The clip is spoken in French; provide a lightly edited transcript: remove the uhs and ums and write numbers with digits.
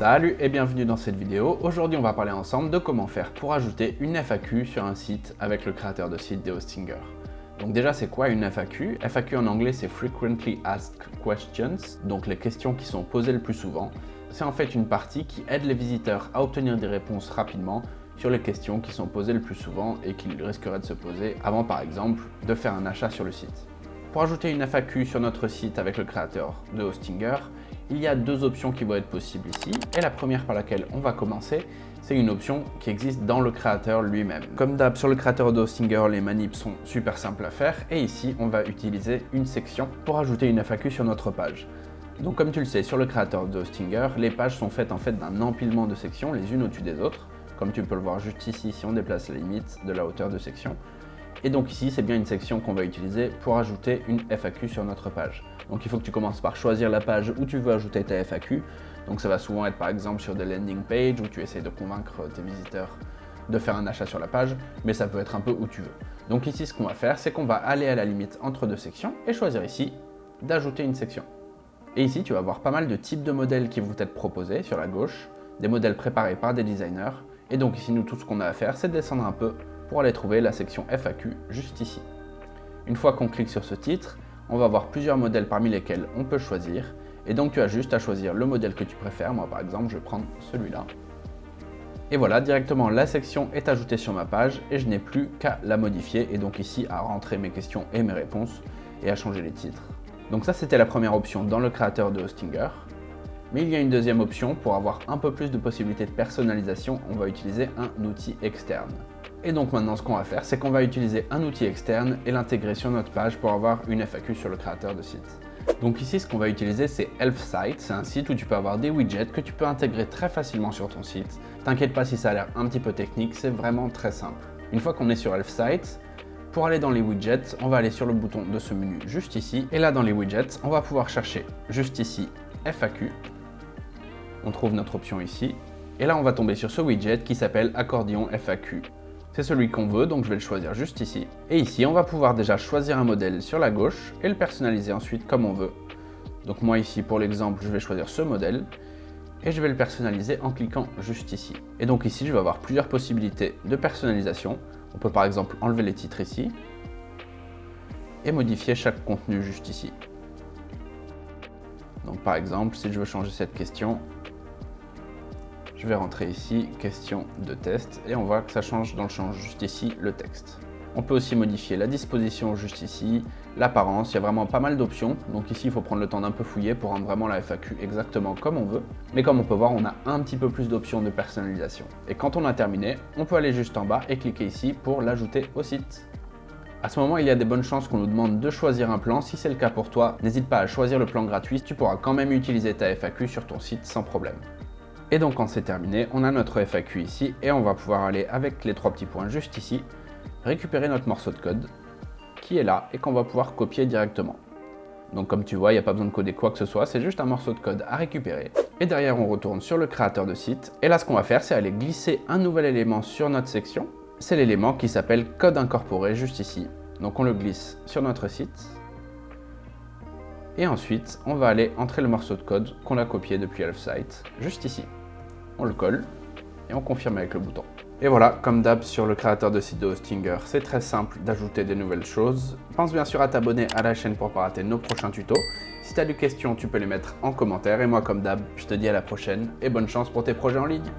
Salut et bienvenue dans cette vidéo. Aujourd'hui on va parler ensemble de comment faire pour ajouter une FAQ sur un site avec le créateur de site Dehostinger. Donc déjà c'est quoi une FAQ? FAQ en anglais c'est Frequently Asked Questions, donc les questions qui sont posées le plus souvent. C'est en fait une partie qui aide les visiteurs à obtenir des réponses rapidement sur les questions qui sont posées le plus souvent et qu'ils risqueraient de se poser avant par exemple de faire un achat sur le site. Pour ajouter une FAQ sur notre site avec le créateur de Dehostinger, il y a deux options qui vont être possibles ici, et la première par laquelle on va commencer, c'est une option qui existe dans le créateur lui-même. Comme d'hab, sur le créateur de Dehostinger, les manips sont super simples à faire, et ici, on va utiliser une section pour ajouter une FAQ sur notre page. Donc comme tu le sais, sur le créateur de Dehostinger, les pages sont faites en fait d'un empilement de sections les unes au-dessus des autres, comme tu peux le voir juste ici si on déplace la limite de la hauteur de section. Et donc ici, c'est bien une section qu'on va utiliser pour ajouter une FAQ sur notre page. Donc il faut que tu commences par choisir la page où tu veux ajouter ta FAQ. Donc ça va souvent être par exemple sur des landing pages où tu essaies de convaincre tes visiteurs de faire un achat sur la page, mais ça peut être un peu où tu veux. Donc ici, ce qu'on va faire, c'est qu'on va aller à la limite entre deux sections et choisir ici d'ajouter une section. Et ici, tu vas voir pas mal de types de modèles qui vont être proposés sur la gauche, des modèles préparés par des designers. Et donc ici, nous, tout ce qu'on a à faire, c'est de descendre un peu pour aller trouver la section FAQ juste ici. Une fois qu'on clique sur ce titre, on va voir plusieurs modèles parmi lesquels on peut choisir. Et donc tu as juste à choisir le modèle que tu préfères. Moi par exemple, je vais prendre celui-là. Et voilà, directement la section est ajoutée sur ma page et je n'ai plus qu'à la modifier. Et donc ici à rentrer mes questions et mes réponses et à changer les titres. Donc ça c'était la première option dans le créateur de Dehostinger. Mais il y a une deuxième option pour avoir un peu plus de possibilités de personnalisation. On va utiliser un outil externe. Et donc maintenant ce qu'on va faire, c'est qu'on va utiliser un outil externe et l'intégrer sur notre page pour avoir une FAQ sur le créateur de site. Donc ici ce qu'on va utiliser c'est Elfsight, c'est un site où tu peux avoir des widgets que tu peux intégrer très facilement sur ton site. T'inquiète pas si ça a l'air un petit peu technique, c'est vraiment très simple. Une fois qu'on est sur Elfsight, pour aller dans les widgets, on va aller sur le bouton de ce menu juste ici. Et là dans les widgets, on va pouvoir chercher juste ici FAQ. On trouve notre option ici. Et là on va tomber sur ce widget qui s'appelle Accordion FAQ. C'est celui qu'on veut, donc je vais le choisir juste ici. Et ici, on va pouvoir déjà choisir un modèle sur la gauche et le personnaliser ensuite comme on veut. Donc moi ici, pour l'exemple, je vais choisir ce modèle et je vais le personnaliser en cliquant juste ici. Et donc ici, je vais avoir plusieurs possibilités de personnalisation. On peut par exemple enlever les titres ici et modifier chaque contenu juste ici. Donc par exemple, si je veux changer cette question, je vais rentrer ici, question de test, et on voit que ça change dans le champ juste ici, le texte. On peut aussi modifier la disposition juste ici, l'apparence, il y a vraiment pas mal d'options. Donc ici, il faut prendre le temps d'un peu fouiller pour rendre vraiment la FAQ exactement comme on veut. Mais comme on peut voir, on a un petit peu plus d'options de personnalisation. Et quand on a terminé, on peut aller juste en bas et cliquer ici pour l'ajouter au site. À ce moment, il y a des bonnes chances qu'on nous demande de choisir un plan. Si c'est le cas pour toi, n'hésite pas à choisir le plan gratuit. Tu pourras quand même utiliser ta FAQ sur ton site sans problème. Et donc quand c'est terminé, on a notre FAQ ici et on va pouvoir aller avec les trois petits points juste ici, récupérer notre morceau de code qui est là et qu'on va pouvoir copier directement. Donc comme tu vois, il n'y a pas besoin de coder quoi que ce soit, c'est juste un morceau de code à récupérer. Et derrière, on retourne sur le créateur de site. Et là, ce qu'on va faire, c'est aller glisser un nouvel élément sur notre section. C'est l'élément qui s'appelle code incorporé juste ici. Donc on le glisse sur notre site. Et ensuite, on va aller entrer le morceau de code qu'on a copié depuis Elfsight juste ici. On le colle et on confirme avec le bouton. Et voilà, comme d'hab sur le créateur de site de Dehostinger, c'est très simple d'ajouter des nouvelles choses. Pense bien sûr à t'abonner à la chaîne pour ne pas rater nos prochains tutos. Si tu as des questions, tu peux les mettre en commentaire. Et moi, comme d'hab, je te dis à la prochaine et bonne chance pour tes projets en ligne.